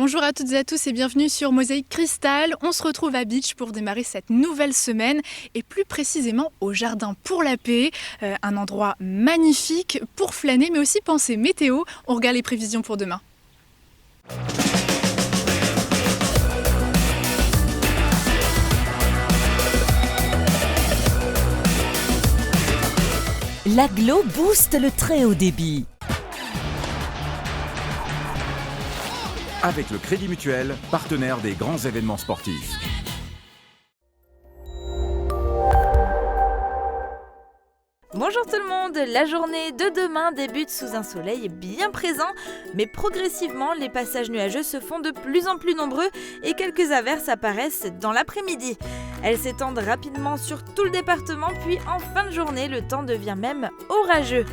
Bonjour à toutes et à tous et bienvenue sur Mosaïque Cristal. On se retrouve à Beach pour démarrer cette nouvelle semaine et plus précisément au Jardin pour la Paix, un endroit magnifique pour flâner mais aussi penser météo. On regarde les prévisions pour demain. L'Aglo booste le très haut débit. Avec le Crédit Mutuel, partenaire des grands événements sportifs. Bonjour tout le monde, la journée de demain débute sous un soleil bien présent, mais progressivement les passages nuageux se font de plus en plus nombreux et quelques averses apparaissent dans l'après-midi. Elles s'étendent rapidement sur tout le département, puis en fin de journée, le temps devient même orageux.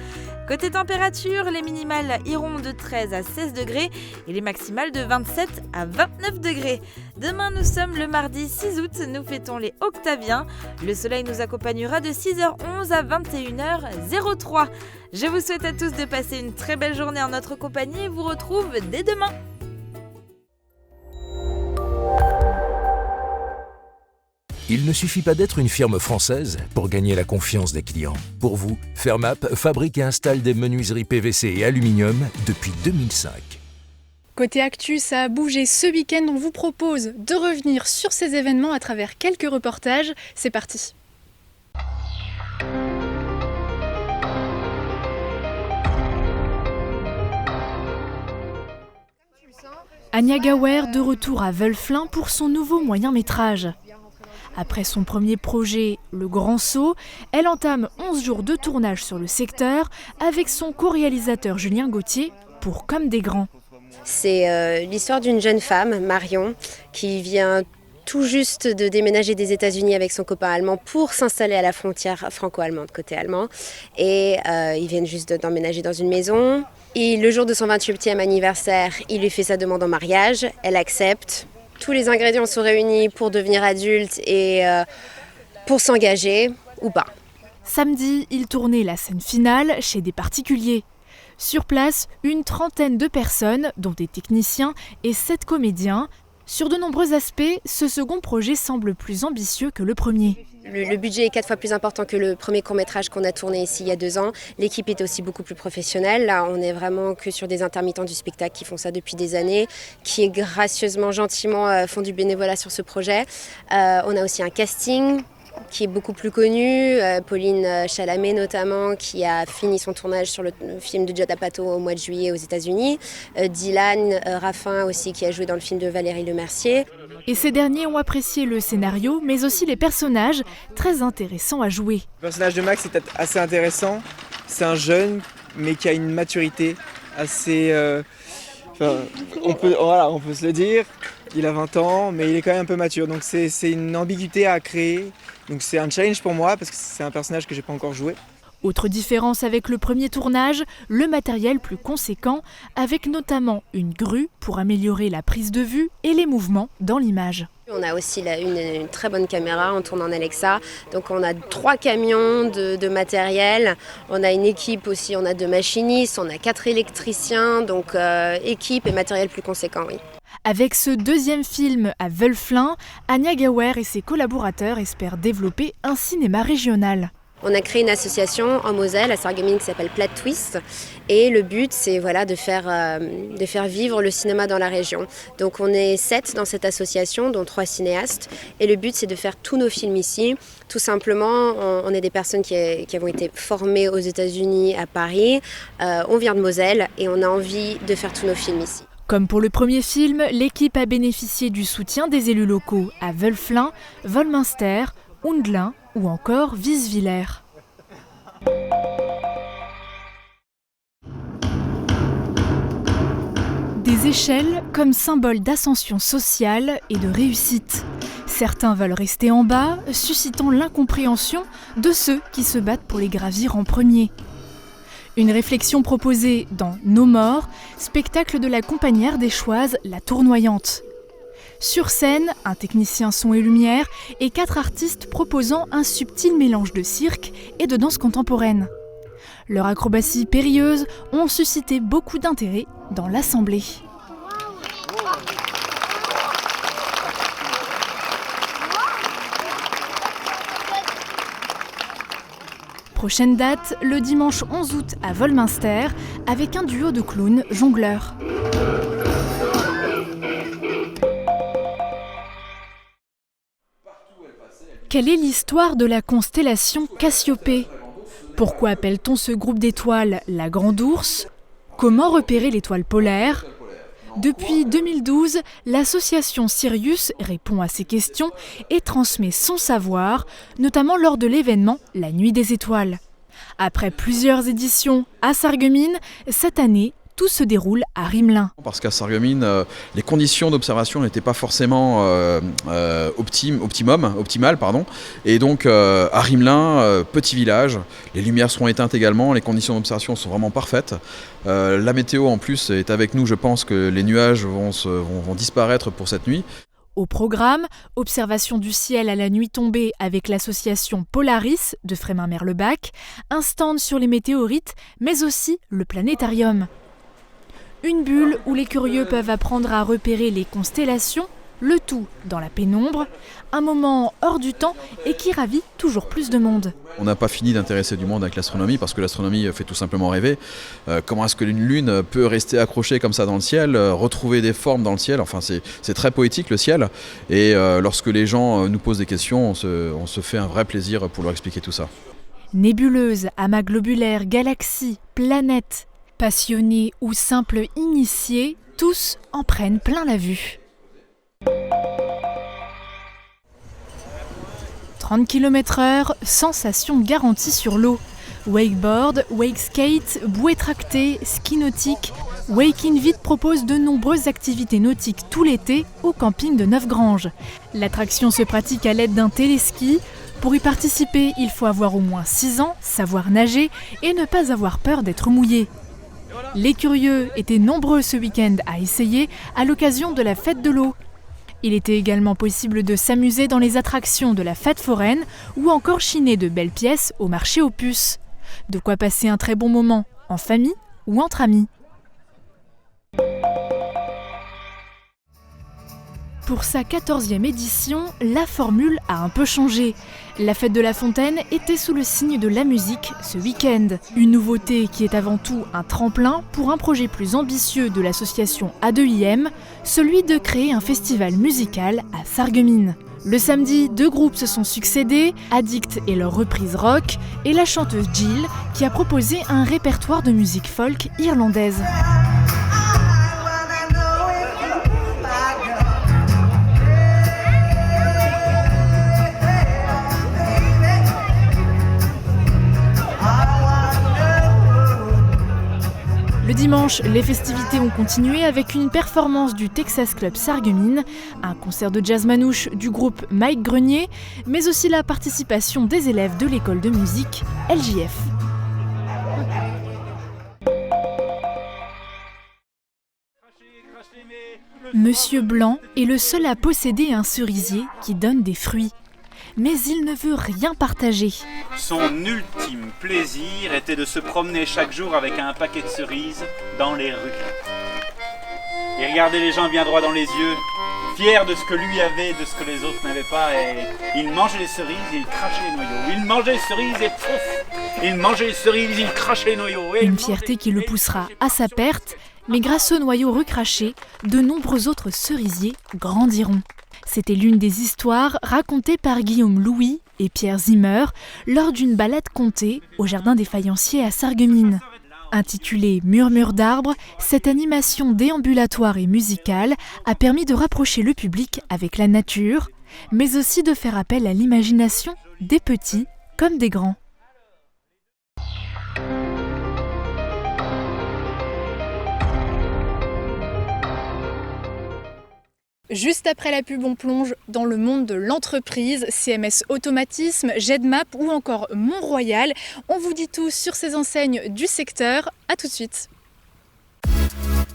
Côté température, les minimales iront de 13 à 16 degrés et les maximales de 27 à 29 degrés. Demain, nous sommes le mardi 6 août, nous fêtons les Octaviens. Le soleil nous accompagnera de 6h11 à 21h03. Je vous souhaite à tous de passer une très belle journée en notre compagnie et vous retrouve dès demain. Il ne suffit pas d'être une firme française pour gagner la confiance des clients. Pour vous, Fermap fabrique et installe des menuiseries PVC et aluminium depuis 2005. Côté actu, ça a bougé ce week-end. On vous propose de revenir sur ces événements à travers quelques reportages. C'est parti. Anya Gawer de retour à Wölflin pour son nouveau moyen-métrage. Après son premier projet, Le Grand Saut, elle entame 11 jours de tournage sur le secteur avec son co-réalisateur Julien Gauthier pour Comme des grands. C'est l'histoire d'une jeune femme, Marion, qui vient tout juste de déménager des États-Unis avec son copain allemand pour s'installer à la frontière franco-allemande, côté allemand. Et ils viennent juste d'emménager dans une maison. Et le jour de son 28e anniversaire, il lui fait sa demande en mariage, elle accepte. Tous les ingrédients sont réunis pour devenir adulte et pour s'engager ou pas. Samedi, il tournait la scène finale chez des particuliers. Sur place, une trentaine de personnes, dont des techniciens et 7 comédiens. Sur de nombreux aspects, ce second projet semble plus ambitieux que le premier. Le budget est 4 fois plus important que le premier court-métrage qu'on a tourné ici il y a 2 ans. L'équipe est aussi beaucoup plus professionnelle. Là, on n'est vraiment que sur des intermittents du spectacle qui font ça depuis des années, qui gracieusement, gentiment font du bénévolat sur ce projet. On a aussi un casting qui est beaucoup plus connu, Pauline Chalamet notamment, qui a fini son tournage sur le film de Judd Apatow au mois de juillet aux États-Unis, Dylan Raffin aussi qui a joué dans le film de Valérie Lemercier. Et ces derniers ont apprécié le scénario, mais aussi les personnages, très intéressants à jouer. Le personnage de Max est assez intéressant, c'est un jeune mais qui a une maturité assez... on peut se le dire, il a 20 ans mais il est quand même un peu mature, donc c'est une ambiguïté à créer. Donc c'est un challenge pour moi parce que c'est un personnage que j'ai pas encore joué. Autre différence avec le premier tournage, le matériel plus conséquent, avec notamment une grue pour améliorer la prise de vue et les mouvements dans l'image. On a aussi une très bonne caméra, on tourne en Alexa, donc on a 3 camions de matériel, on a une équipe aussi, on a 2 machinistes, on a 4 électriciens, donc équipe et matériel plus conséquent, oui. Avec ce deuxième film à Wölflin, Anya Gawer et ses collaborateurs espèrent développer un cinéma régional. On a créé une association en Moselle à Sarreguemines qui s'appelle Plot Twist et le but c'est de faire vivre le cinéma dans la région. Donc on est 7 dans cette association dont 3 cinéastes et le but c'est de faire tous nos films ici. Tout simplement on est des personnes qui ont été formées aux États-Unis, à Paris, on vient de Moselle et on a envie de faire tous nos films ici. Comme pour le premier film, l'équipe a bénéficié du soutien des élus locaux à Wölflin, Wolminster, Hundlin ou encore Wieswiller. Des échelles comme symbole d'ascension sociale et de réussite. Certains veulent rester en bas, suscitant l'incompréhension de ceux qui se battent pour les gravir en premier. Une réflexion proposée dans Nos morts, spectacle de la compagnie ardéchoise La Tournoyante. Sur scène, un technicien son et lumière et 4 artistes proposant un subtil mélange de cirque et de danse contemporaine. Leurs acrobaties périlleuses ont suscité beaucoup d'intérêt dans l'assemblée. Prochaine date, le dimanche 11 août à Volminster, avec un duo de clowns jongleurs. Quelle est l'histoire de la constellation Cassiopée ? Pourquoi appelle-t-on ce groupe d'étoiles la Grande Ourse ? Comment repérer l'étoile polaire ? Depuis 2012, l'association Sirius répond à ces questions et transmet son savoir, notamment lors de l'événement La Nuit des Étoiles. Après plusieurs éditions à Sarreguemines, cette année, tout se déroule à Rimelin. Parce qu'à Sarreguemines, les conditions d'observation n'étaient pas forcément optimales. Et donc à Rimelin, petit village, les lumières seront éteintes également, les conditions d'observation sont vraiment parfaites. La météo en plus est avec nous, je pense que les nuages vont disparaître pour cette nuit. Au programme, observation du ciel à la nuit tombée avec l'association Polaris de Frémin-Merlebach, un stand sur les météorites, mais aussi le planétarium. Une bulle où les curieux peuvent apprendre à repérer les constellations, le tout dans la pénombre, un moment hors du temps et qui ravit toujours plus de monde. On n'a pas fini d'intéresser du monde avec l'astronomie parce que l'astronomie fait tout simplement rêver. Comment est-ce que une lune peut rester accrochée comme ça dans le ciel, retrouver des formes dans le ciel, enfin c'est très poétique le ciel. Et lorsque les gens nous posent des questions, on se fait un vrai plaisir pour leur expliquer tout ça. Nébuleuses, amas globulaires, galaxies, planètes, passionnés ou simples initiés, tous en prennent plein la vue. 30 km/h, sensation garantie sur l'eau. Wakeboard, wakeskate, bouée tractée, ski nautique, Wake Invite propose de nombreuses activités nautiques tout l'été au camping de Neufgrange. L'attraction se pratique à l'aide d'un téléski. Pour y participer, il faut avoir au moins 6 ans, savoir nager et ne pas avoir peur d'être mouillé. Les curieux étaient nombreux ce week-end à essayer à l'occasion de la fête de l'eau. Il était également possible de s'amuser dans les attractions de la fête foraine ou encore chiner de belles pièces au marché aux puces. De quoi passer un très bon moment, en famille ou entre amis. Pour sa 14e édition, la formule a un peu changé. La fête de la Fontaine était sous le signe de la musique ce week-end. Une nouveauté qui est avant tout un tremplin pour un projet plus ambitieux de l'association A2IM, celui de créer un festival musical à Sarreguemines. Le samedi, 2 groupes se sont succédés, Addict et leur reprise rock, et la chanteuse Jill qui a proposé un répertoire de musique folk irlandaise. Le dimanche, les festivités ont continué avec une performance du Texas Club Sarreguemines, un concert de jazz manouche du groupe Mike Grenier, mais aussi la participation des élèves de l'école de musique LJF. Monsieur Blanc est le seul à posséder un cerisier qui donne des fruits. Mais il ne veut rien partager. Son ultime plaisir était de se promener chaque jour avec un paquet de cerises dans les rues. Il regardait les gens bien droit dans les yeux, fier de ce que lui avait, de ce que les autres n'avaient pas, et il mangeait les cerises et il crachait les noyaux. Il mangeait les cerises et pouf, il mangeait les cerises, il crachait les noyaux. Une fierté qui le poussera à sa perte, mais grâce aux noyaux recrachés, de nombreux autres cerisiers grandiront. C'était l'une des histoires racontées par Guillaume Louis et Pierre Zimmer lors d'une balade contée au Jardin des Faïenciers à Sarreguemines. Intitulée Murmure d'arbres, cette animation déambulatoire et musicale a permis de rapprocher le public avec la nature, mais aussi de faire appel à l'imagination des petits comme des grands. Juste après la pub, on plonge dans le monde de l'entreprise, CMS Automatisme, GEDMAP ou encore Mont-Royal. On vous dit tout sur ces enseignes du secteur. À tout de suite.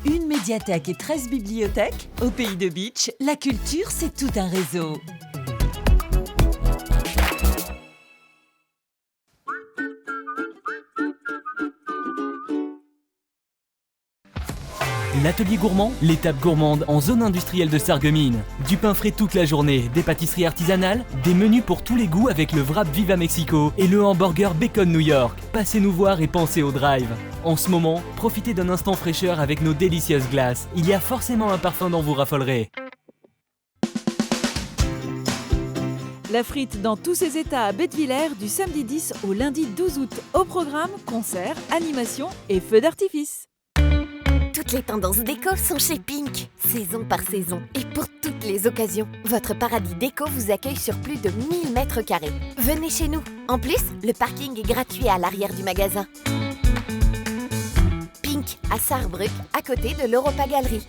Une médiathèque et 13 bibliothèques. Au Pays de Beach, la culture, c'est tout un réseau. L'atelier gourmand, l'étape gourmande en zone industrielle de Sarreguemines. Du pain frais toute la journée, des pâtisseries artisanales, des menus pour tous les goûts avec le wrap Viva Mexico et le hamburger Bacon New York. Passez nous voir et pensez au drive. En ce moment, profitez d'un instant fraîcheur avec nos délicieuses glaces. Il y a forcément un parfum dont vous raffolerez. La frite dans tous ses états à Bettevillers du samedi 10 au lundi 12 août. Au programme, concerts, animations et feux d'artifice. Toutes les tendances déco sont chez Pink, saison par saison. Et pour toutes les occasions, votre paradis déco vous accueille sur plus de 1000 mètres carrés. Venez chez nous. En plus, le parking est gratuit à l'arrière du magasin. Pink à Sarrebruck, à côté de l'Europa Galerie.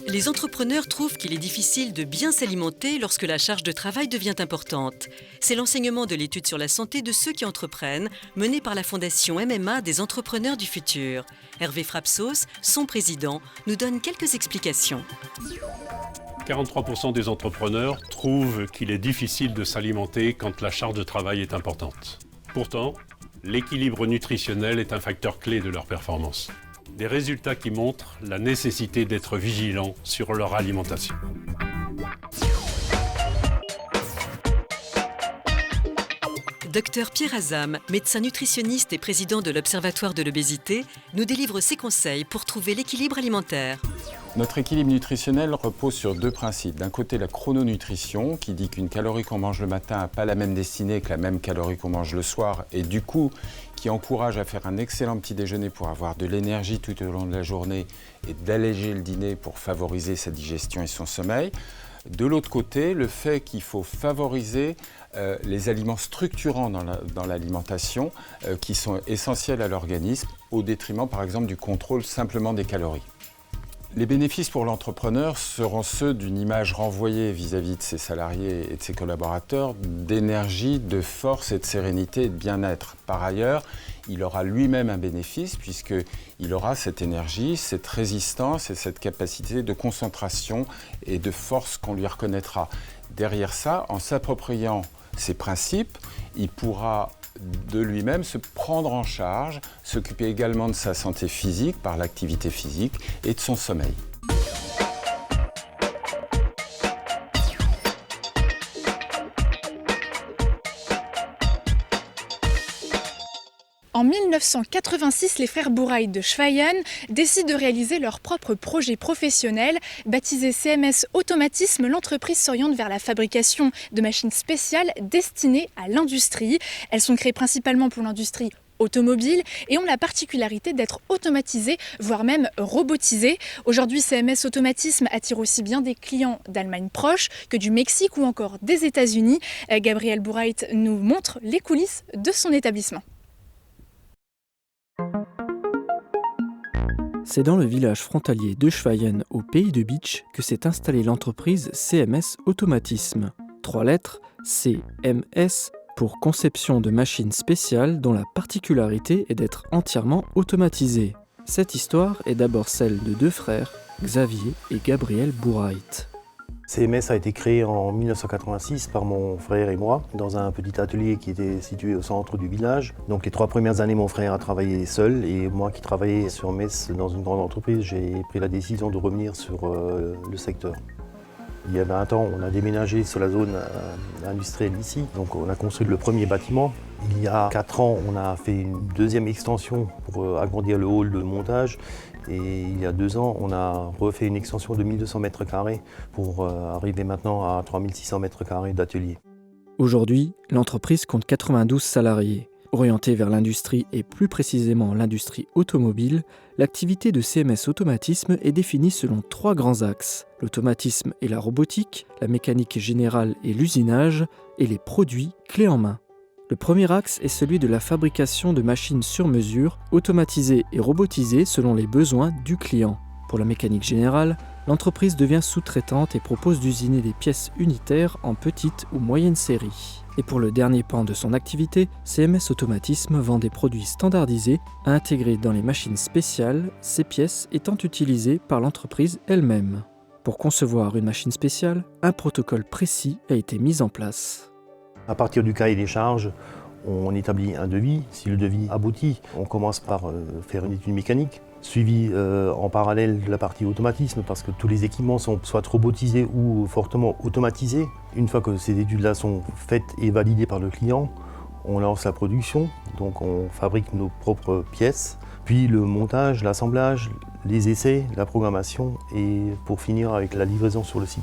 Les entrepreneurs trouvent qu'il est difficile de bien s'alimenter lorsque la charge de travail devient importante. C'est l'enseignement de l'étude sur la santé de ceux qui entreprennent, menée par la Fondation MMA des entrepreneurs du futur. Hervé Frapsos, son président, nous donne quelques explications. 43% des entrepreneurs trouvent qu'il est difficile de s'alimenter quand la charge de travail est importante. Pourtant, l'équilibre nutritionnel est un facteur clé de leur performance. Des résultats qui montrent la nécessité d'être vigilant sur leur alimentation. Docteur Pierre Azam, médecin nutritionniste et président de l'Observatoire de l'obésité, nous délivre ses conseils pour trouver l'équilibre alimentaire. Notre équilibre nutritionnel repose sur deux principes. D'un côté, la chrononutrition, qui dit qu'une calorie qu'on mange le matin n'a pas la même destinée que la même calorie qu'on mange le soir, et du coup, qui encourage à faire un excellent petit déjeuner pour avoir de l'énergie tout au long de la journée et d'alléger le dîner pour favoriser sa digestion et son sommeil. De l'autre côté, le fait qu'il faut favoriser les aliments structurants dans l'alimentation qui sont essentiels à l'organisme au détriment par exemple du contrôle simplement des calories. Les bénéfices pour l'entrepreneur seront ceux d'une image renvoyée vis-à-vis de ses salariés et de ses collaborateurs, d'énergie, de force et de sérénité et de bien-être. Par ailleurs, il aura lui-même un bénéfice puisqu'il aura cette énergie, cette résistance et cette capacité de concentration et de force qu'on lui reconnaîtra. Derrière ça, en s'appropriant ces principes, il pourra de lui-même se prendre en charge, s'occuper également de sa santé physique par l'activité physique et de son sommeil. En 1986, les frères Bouraïd de Schweyen décident de réaliser leur propre projet professionnel. Baptisé CMS Automatisme, l'entreprise s'oriente vers la fabrication de machines spéciales destinées à l'industrie. Elles sont créées principalement pour l'industrie automobile et ont la particularité d'être automatisées, voire même robotisées. Aujourd'hui, CMS Automatisme attire aussi bien des clients d'Allemagne proche que du Mexique ou encore des États-Unis. Gabriel Bouraïd nous montre les coulisses de son établissement. C'est dans le village frontalier de Schweyen, au pays de Bitche, que s'est installée l'entreprise CMS Automatisme. 3 lettres, CMS, pour conception de machines spéciales dont la particularité est d'être entièrement automatisées. Cette histoire est d'abord celle de 2 frères, Xavier et Gabriel Bouraïd. CMS a été créé en 1986 par mon frère et moi dans un petit atelier qui était situé au centre du village. Donc les 3 premières années, mon frère a travaillé seul et moi qui travaillais sur Metz dans une grande entreprise, j'ai pris la décision de revenir sur le secteur. Il y a 20 ans, on a déménagé sur la zone industrielle ici, donc on a construit le premier bâtiment. Il y a 4 ans, on a fait une deuxième extension pour agrandir le hall de montage. Et il y a 2 ans, on a refait une extension de 1200 mètres carrés pour arriver maintenant à 3600 mètres carrés d'atelier. Aujourd'hui, l'entreprise compte 92 salariés. Orientée vers l'industrie et plus précisément l'industrie automobile, l'activité de CMS Automatisme est définie selon 3 grands axes. L'automatisme et la robotique, la mécanique générale et l'usinage, et les produits clés en main. Le premier axe est celui de la fabrication de machines sur mesure, automatisées et robotisées selon les besoins du client. Pour la mécanique générale, l'entreprise devient sous-traitante et propose d'usiner des pièces unitaires en petite ou moyenne série. Et pour le dernier pan de son activité, CMS Automatisme vend des produits standardisés à intégrer dans les machines spéciales, ces pièces étant utilisées par l'entreprise elle-même. Pour concevoir une machine spéciale, un protocole précis a été mis en place. À partir du cahier des charges, on établit un devis. Si le devis aboutit, on commence par faire une étude mécanique, suivie en parallèle de la partie automatisme, parce que tous les équipements sont soit robotisés ou fortement automatisés. Une fois que ces études-là sont faites et validées par le client, on lance la production, donc on fabrique nos propres pièces, puis le montage, l'assemblage, les essais, la programmation et pour finir avec la livraison sur le site.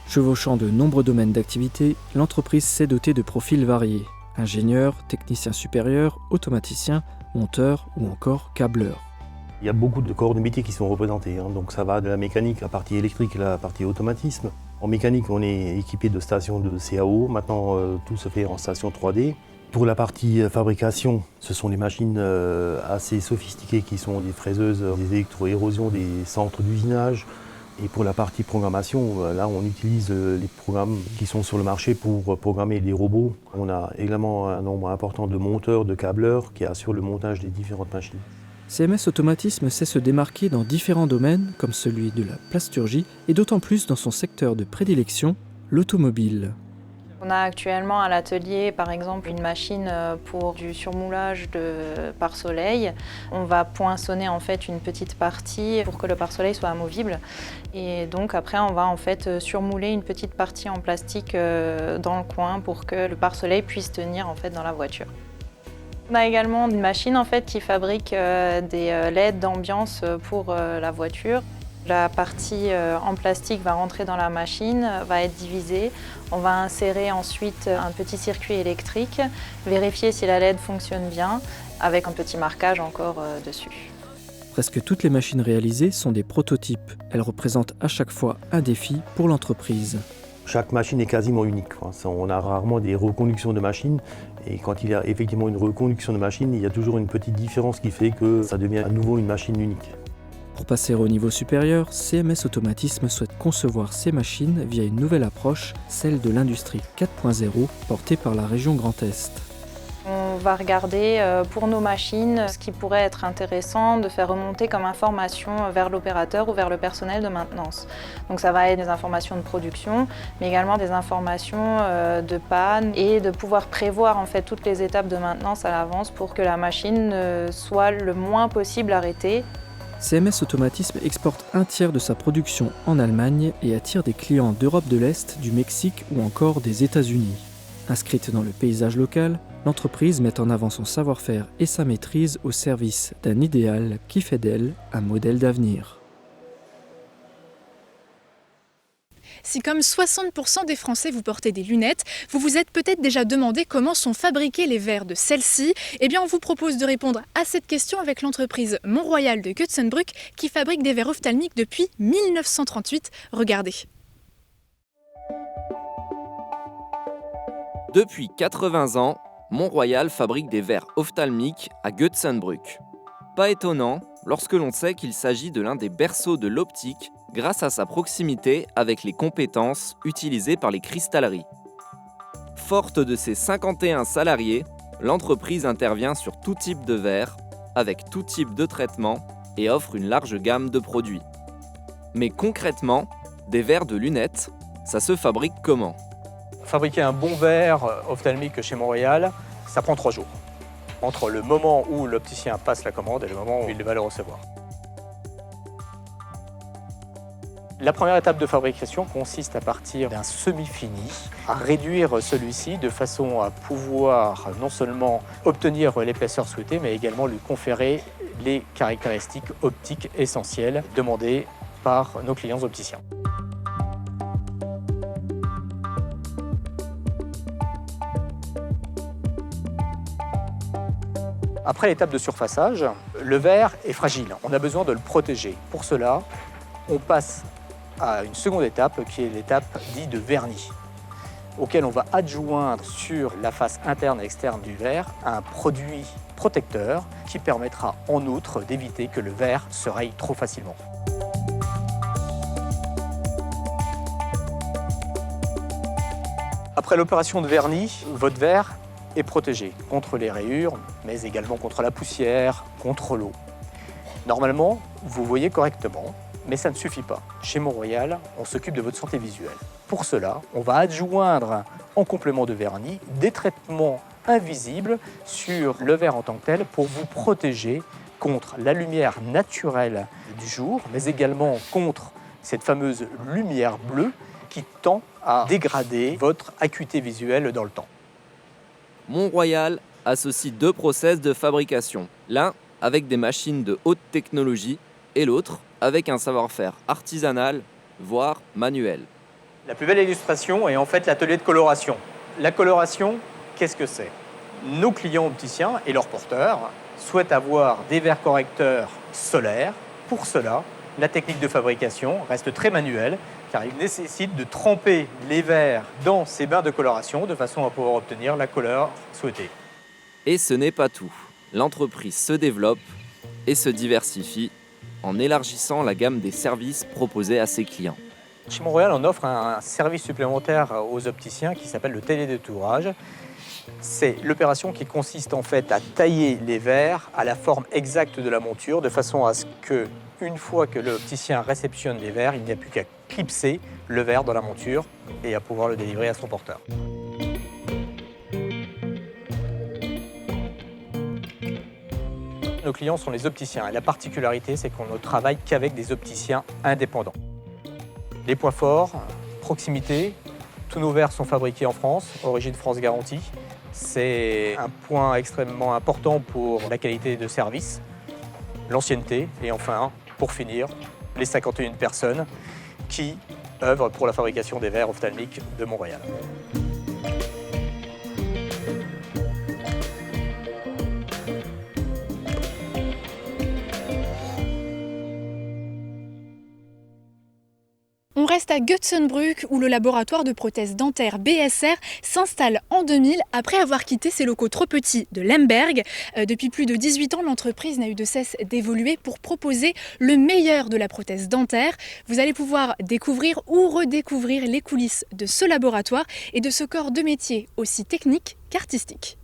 Chevauchant de nombreux domaines d'activité, l'entreprise s'est dotée de profils variés. Ingénieurs, techniciens supérieurs, automaticiens, monteurs ou encore câbleurs. Il y a beaucoup de corps de métier qui sont représentés, donc ça va de la mécanique, la partie électrique, la partie automatisme. En mécanique, on est équipé de stations de CAO, maintenant tout se fait en station 3D. Pour la partie fabrication, ce sont des machines assez sophistiquées qui sont des fraiseuses, des électro-érosions, des centres d'usinage. Et pour la partie programmation, là on utilise les programmes qui sont sur le marché pour programmer les robots. On a également un nombre important de monteurs, de câbleurs qui assurent le montage des différentes machines. CMS Automatisme sait se démarquer dans différents domaines comme celui de la plasturgie et d'autant plus dans son secteur de prédilection, l'automobile. On a actuellement à l'atelier, par exemple, une machine pour du surmoulage de pare-soleil. On va poinçonner en fait une petite partie pour que le pare-soleil soit amovible. Et donc après, on va en fait surmouler une petite partie en plastique dans le coin pour que le pare-soleil puisse tenir en fait dans la voiture. On a également une machine en fait qui fabrique des LED d'ambiance pour la voiture. La partie en plastique va rentrer dans la machine, va être divisée. On va insérer ensuite un petit circuit électrique, vérifier si la LED fonctionne bien, avec un petit marquage encore dessus. Presque toutes les machines réalisées sont des prototypes. Elles représentent à chaque fois un défi pour l'entreprise. Chaque machine est quasiment unique. On a rarement des reconductions de machines. Et quand il y a effectivement une reconduction de machine, il y a toujours une petite différence qui fait que ça devient à nouveau une machine unique. Pour passer au niveau supérieur, CMS Automatisme souhaite concevoir ces machines via une nouvelle approche, celle de l'industrie 4.0, portée par la région Grand Est. On va regarder pour nos machines ce qui pourrait être intéressant de faire remonter comme information vers l'opérateur ou vers le personnel de maintenance. Donc ça va être des informations de production, mais également des informations de panne et de pouvoir prévoir en fait toutes les étapes de maintenance à l'avance pour que la machine soit le moins possible arrêtée. CMS Automatisme exporte un tiers de sa production en Allemagne et attire des clients d'Europe de l'Est, du Mexique ou encore des États-Unis. Inscrite dans le paysage local, l'entreprise met en avant son savoir-faire et sa maîtrise au service d'un idéal qui fait d'elle un modèle d'avenir. Si comme 60% des Français vous portez des lunettes, vous vous êtes peut-être déjà demandé comment sont fabriqués les verres de celles-ci, eh bien on vous propose de répondre à cette question avec l'entreprise Mont-Royal de Götzenbrück qui fabrique des verres ophtalmiques depuis 1938. Regardez. Depuis 80 ans, Mont-Royal fabrique des verres ophtalmiques à Götzenbrück. Pas étonnant lorsque l'on sait qu'il s'agit de l'un des berceaux de l'optique grâce à sa proximité avec les compétences utilisées par les cristalleries. Forte de ses 51 salariés, l'entreprise intervient sur tout type de verre, avec tout type de traitement et offre une large gamme de produits. Mais concrètement, des verres de lunettes, ça se fabrique comment ? Fabriquer un bon verre ophtalmique chez Mont-Royal, ça prend 3 jours. Entre le moment où l'opticien passe la commande et le moment où il va le recevoir. La première étape de fabrication consiste à partir d'un semi-fini, à réduire celui-ci de façon à pouvoir non seulement obtenir l'épaisseur souhaitée, mais également lui conférer les caractéristiques optiques essentielles demandées par nos clients opticiens. Après l'étape de surfaçage, le verre est fragile, on a besoin de le protéger. Pour cela, on passe à une seconde étape qui est l'étape dite de vernis, auquel on va adjoindre sur la face interne et externe du verre un produit protecteur qui permettra en outre d'éviter que le verre se raye trop facilement. Après l'opération de vernis, votre verre est protégé contre les rayures, mais également contre la poussière, contre l'eau. Normalement, vous voyez correctement. Mais ça ne suffit pas. Chez Mont-Royal, on s'occupe de votre santé visuelle. Pour cela, on va adjoindre en complément de vernis des traitements invisibles sur le verre en tant que tel pour vous protéger contre la lumière naturelle du jour, mais également contre cette fameuse lumière bleue qui tend à dégrader votre acuité visuelle dans le temps. Mont-Royal associe 2 process de fabrication. L'un avec des machines de haute technologie et l'autre avec un savoir-faire artisanal, voire manuel. La plus belle illustration est en fait l'atelier de coloration. La coloration, qu'est-ce que c'est? Nos clients opticiens et leurs porteurs souhaitent avoir des verres correcteurs solaires. Pour cela, la technique de fabrication reste très manuelle car il nécessite de tremper les verres dans ces bains de coloration de façon à pouvoir obtenir la couleur souhaitée. Et ce n'est pas tout. L'entreprise se développe et se diversifie en élargissant la gamme des services proposés à ses clients. Chez Mont-Royal, on offre un service supplémentaire aux opticiens qui s'appelle le télédétourage. C'est l'opération qui consiste en fait à tailler les verres à la forme exacte de la monture de façon à ce que, une fois que l'opticien réceptionne les verres, il n'y a plus qu'à clipser le verre dans la monture et à pouvoir le délivrer à son porteur. Nos clients sont les opticiens et la particularité, c'est qu'on ne travaille qu'avec des opticiens indépendants. Les points forts, proximité, tous nos verres sont fabriqués en France, origine France garantie. C'est un point extrêmement important pour la qualité de service, l'ancienneté et enfin, pour finir, les 51 personnes qui œuvrent pour la fabrication des verres ophtalmiques de Mont-Royal. On reste à Götzenbrück où le laboratoire de prothèses dentaires BSR s'installe en 2000 après avoir quitté ses locaux trop petits de Lemberg. Depuis plus de 18 ans, l'entreprise n'a eu de cesse d'évoluer pour proposer le meilleur de la prothèse dentaire. Vous allez pouvoir découvrir ou redécouvrir les coulisses de ce laboratoire et de ce corps de métier aussi technique qu'artistique.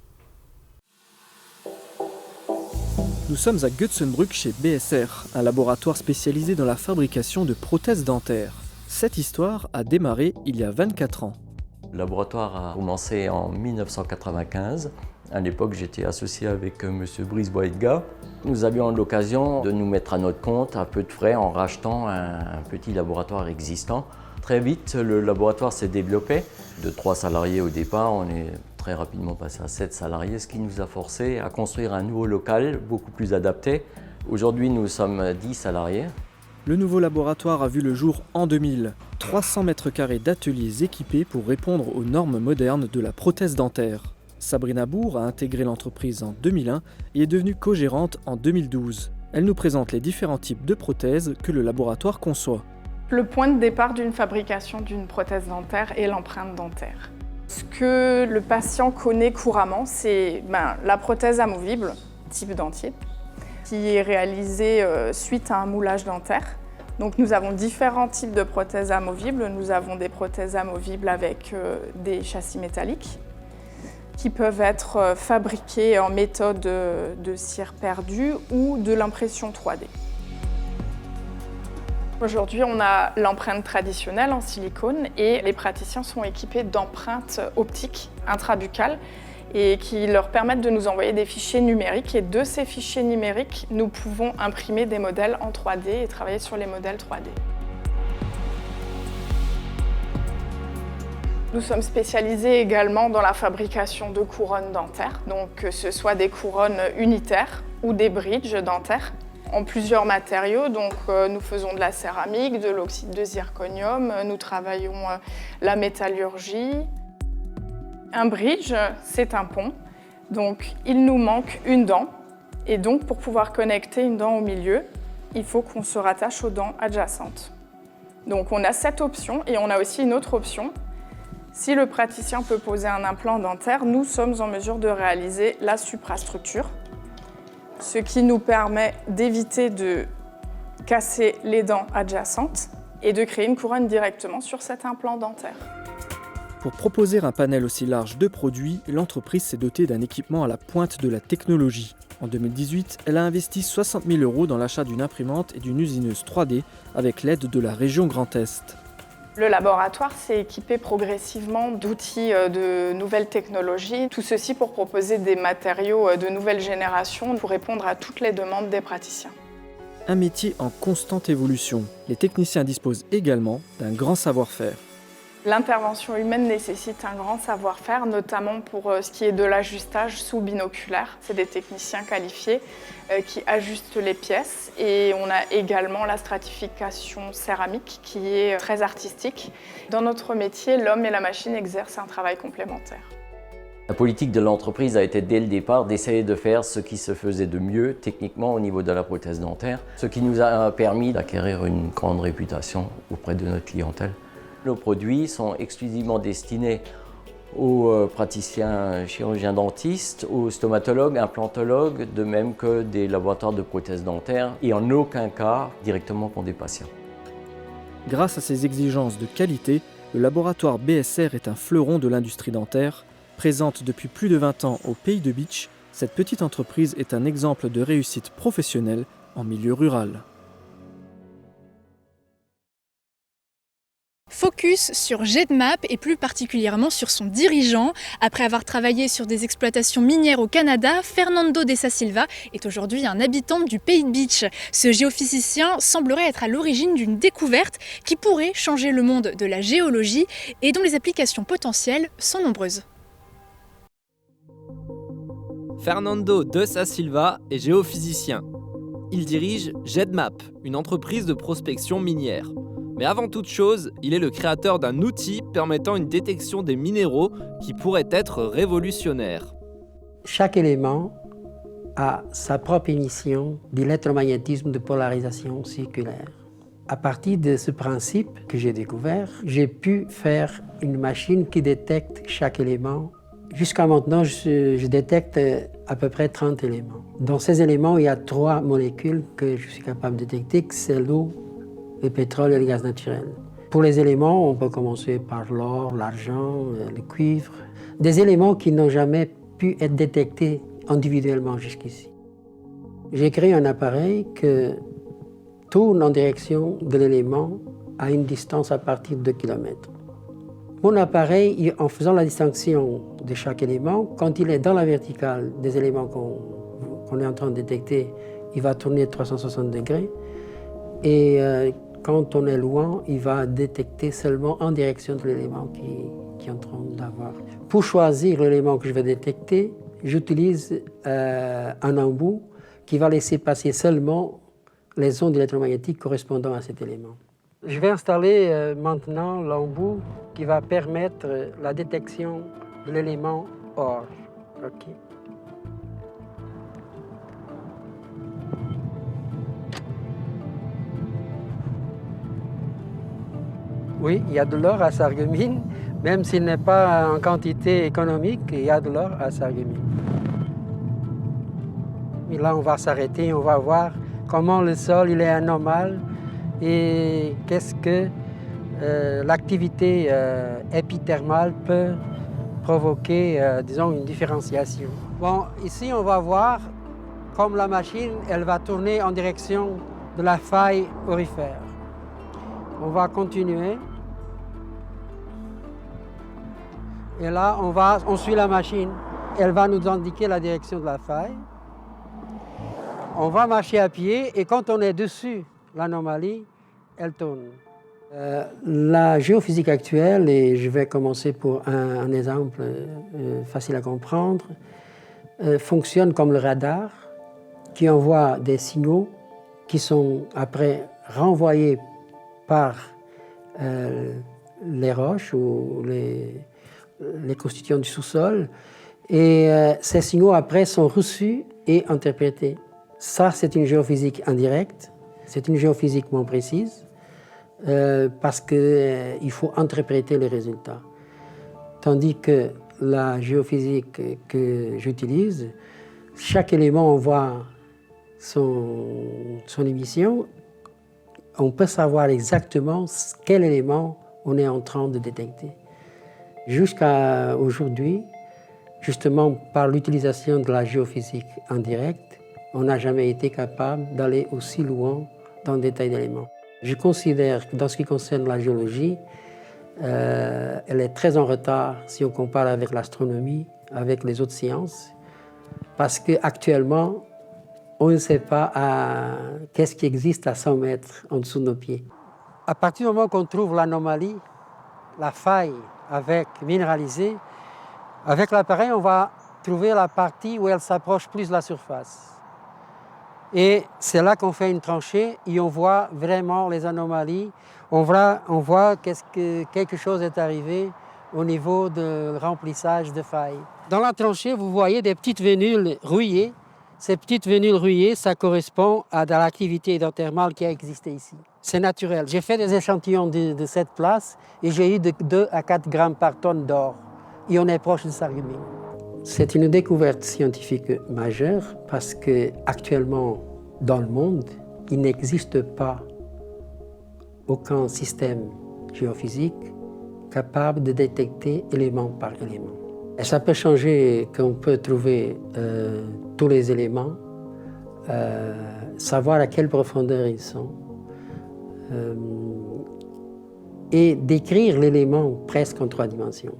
Nous sommes à Götzenbrück chez BSR, un laboratoire spécialisé dans la fabrication de prothèses dentaires. Cette histoire a démarré il y a 24 ans. Le laboratoire a commencé en 1995. À l'époque, j'étais associé avec M. Brice Boïdga. Nous avions l'occasion de nous mettre à notre compte à peu de frais en rachetant un petit laboratoire existant. Très vite, le laboratoire s'est développé. De 3 salariés au départ, on est très rapidement passé à 7 salariés, ce qui nous a forcé à construire un nouveau local beaucoup plus adapté. Aujourd'hui, nous sommes 10 salariés. Le nouveau laboratoire a vu le jour en 2000. 300 mètres carrés d'ateliers équipés pour répondre aux normes modernes de la prothèse dentaire. Sabrina Bourg a intégré l'entreprise en 2001 et est devenue co-gérante en 2012. Elle nous présente les différents types de prothèses que le laboratoire conçoit. Le point de départ d'une fabrication d'une prothèse dentaire est l'empreinte dentaire. Ce que le patient connaît couramment, c'est la prothèse amovible, type dentier, qui est réalisée suite à un moulage dentaire. Donc nous avons différents types de prothèses amovibles. Nous avons des prothèses amovibles avec des châssis métalliques qui peuvent être fabriquées en méthode de cire perdue ou de l'impression 3D. Aujourd'hui, on a l'empreinte traditionnelle en silicone et les praticiens sont équipés d'empreintes optiques intrabuccales et qui leur permettent de nous envoyer des fichiers numériques. Et de ces fichiers numériques, nous pouvons imprimer des modèles en 3D et travailler sur les modèles 3D. Nous sommes spécialisés également dans la fabrication de couronnes dentaires, donc que ce soit des couronnes unitaires ou des bridges dentaires en plusieurs matériaux. Donc nous faisons de la céramique, de l'oxyde de zirconium, nous travaillons la métallurgie. Un bridge, c'est un pont, donc il nous manque une dent. Et donc pour pouvoir connecter une dent au milieu, il faut qu'on se rattache aux dents adjacentes. Donc on a cette option et on a aussi une autre option. Si le praticien peut poser un implant dentaire, nous sommes en mesure de réaliser la suprastructure, ce qui nous permet d'éviter de casser les dents adjacentes et de créer une couronne directement sur cet implant dentaire. Pour proposer un panel aussi large de produits, l'entreprise s'est dotée d'un équipement à la pointe de la technologie. En 2018, elle a investi 60 000 € dans l'achat d'une imprimante et d'une usineuse 3D avec l'aide de la région Grand Est. Le laboratoire s'est équipé progressivement d'outils de nouvelles technologies, tout ceci pour proposer des matériaux de nouvelle génération pour répondre à toutes les demandes des praticiens. Un métier en constante évolution. Les techniciens disposent également d'un grand savoir-faire. L'intervention humaine nécessite un grand savoir-faire, notamment pour ce qui est de l'ajustage sous binoculaire. C'est des techniciens qualifiés qui ajustent les pièces. Et on a également la stratification céramique qui est très artistique. Dans notre métier, l'homme et la machine exercent un travail complémentaire. La politique de l'entreprise a été dès le départ d'essayer de faire ce qui se faisait de mieux techniquement au niveau de la prothèse dentaire, ce qui nous a permis d'acquérir une grande réputation auprès de notre clientèle. Nos produits sont exclusivement destinés aux praticiens chirurgiens dentistes, aux stomatologues, implantologues, de même que des laboratoires de prothèses dentaires et en aucun cas directement pour des patients. Grâce à ses exigences de qualité, le laboratoire BSR est un fleuron de l'industrie dentaire. Présente depuis plus de 20 ans au Pays de Bitche, cette petite entreprise est un exemple de réussite professionnelle en milieu rural. Focus sur GEDMAP et plus particulièrement sur son dirigeant. Après avoir travaillé sur des exploitations minières au Canada, Fernando Dessa Silva est aujourd'hui un habitant du Pays de Bitche. Ce géophysicien semblerait être à l'origine d'une découverte qui pourrait changer le monde de la géologie et dont les applications potentielles sont nombreuses. Fernando Dessa Silva est géophysicien. Il dirige GEDMAP, une entreprise de prospection minière. Mais avant toute chose, il est le créateur d'un outil permettant une détection des minéraux qui pourrait être révolutionnaire. Chaque élément a sa propre émission d'électromagnétisme de polarisation circulaire. À partir de ce principe que j'ai découvert, j'ai pu faire une machine qui détecte chaque élément. Jusqu'à maintenant, je détecte à peu près 30 éléments. Dans ces éléments, il y a 3 molécules que je suis capable de détecter, c'est l'eau, le pétrole et le gaz naturel. Pour les éléments, on peut commencer par l'or, l'argent, le cuivre. Des éléments qui n'ont jamais pu être détectés individuellement jusqu'ici. J'ai créé un appareil qui tourne en direction de l'élément à une distance à partir de 2 km. Mon appareil, en faisant la distinction de chaque élément, quand il est dans la verticale des éléments qu'on est en train de détecter, il va tourner 360 degrés. Et quand on est loin, il va détecter seulement en direction de l'élément qui est en train d'avoir. Pour choisir l'élément que je vais détecter, j'utilise un embout qui va laisser passer seulement les ondes électromagnétiques correspondant à cet élément. Je vais installer maintenant l'embout qui va permettre la détection de l'élément or. Okay. Oui, il y a de l'or à Sarreguemines, même s'il n'est pas en quantité économique, il y a de l'or à Sarreguemines. Et là, on va s'arrêter, on va voir comment le sol il est anormal et qu'est-ce que l'activité épithermale peut provoquer, disons, une différenciation. Bon, ici, on va voir comme la machine, elle va tourner en direction de la faille aurifère. On va continuer. Et là, on suit la machine. Elle va nous indiquer la direction de la faille. On va marcher à pied et quand on est dessus l'anomalie, elle tourne. La géophysique actuelle, et je vais commencer pour un exemple facile à comprendre, fonctionne comme le radar qui envoie des signaux qui sont après renvoyés par les roches ou les constituants du sous-sol. Et ces signaux après sont reçus et interprétés. Ça, c'est une géophysique indirecte, c'est une géophysique moins précise, parce qu'il faut interpréter les résultats. Tandis que la géophysique que j'utilise, chaque élément envoie son émission. On peut savoir exactement quel élément on est en train de détecter. Jusqu'à aujourd'hui, justement par l'utilisation de la géophysique en direct, on n'a jamais été capable d'aller aussi loin dans le détail d'éléments. Je considère que dans ce qui concerne la géologie, elle est très en retard si on compare avec l'astronomie, avec les autres sciences, parce qu'actuellement, on ne sait pas qu'est-ce qui existe à 100 mètres en dessous de nos pieds. À partir du moment qu'on trouve l'anomalie, la faille minéralisée, avec l'appareil, on va trouver la partie où elle s'approche plus de la surface. Et c'est là qu'on fait une tranchée et on voit vraiment les anomalies. On voit quelque chose est arrivé au niveau de remplissage de failles. Dans la tranchée, vous voyez des petites vénules rouillées. Ces petites vénules rouillées, ça correspond à de l'activité hydrothermale qui a existé ici. C'est naturel. J'ai fait des échantillons de cette place et j'ai eu de 2 à 4 grammes par tonne d'or. Et on est proche de Sarreguemines. C'est une découverte scientifique majeure parce qu'actuellement, dans le monde, il n'existe pas aucun système géophysique capable de détecter élément par élément. Et ça peut changer qu'on peut trouver tous les éléments, savoir à quelle profondeur ils sont, et décrire l'élément presque en 3 dimensions.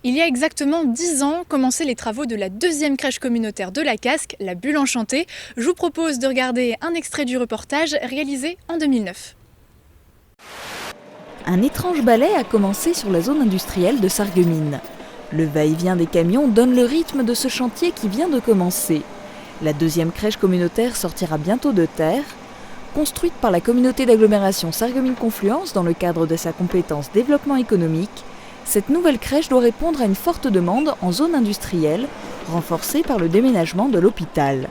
Il y a exactement 10 ans, commençaient les travaux de la 2e crèche communautaire de la Casque, la Bulle Enchantée. Je vous propose de regarder un extrait du reportage réalisé en 2009. Un étrange balai a commencé sur la zone industrielle de Sarreguemines. Le va-et-vient des camions donne le rythme de ce chantier qui vient de commencer. La 2e crèche communautaire sortira bientôt de terre. Construite par la communauté d'agglomération Sarreguemines-Confluence dans le cadre de sa compétence développement économique, cette nouvelle crèche doit répondre à une forte demande en zone industrielle, renforcée par le déménagement de l'hôpital.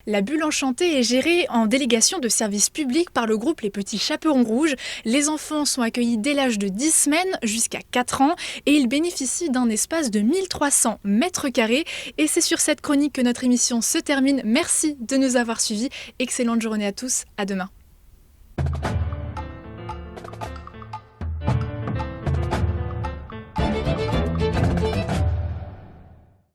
La Bulle Enchantée est gérée en délégation de service public par le groupe Les Petits Chaperons Rouges. Les enfants sont accueillis dès l'âge de 10 semaines jusqu'à 4 ans et ils bénéficient d'un espace de 1300 mètres carrés. Et c'est sur cette chronique que notre émission se termine. Merci de nous avoir suivis. Excellente journée à tous. À demain.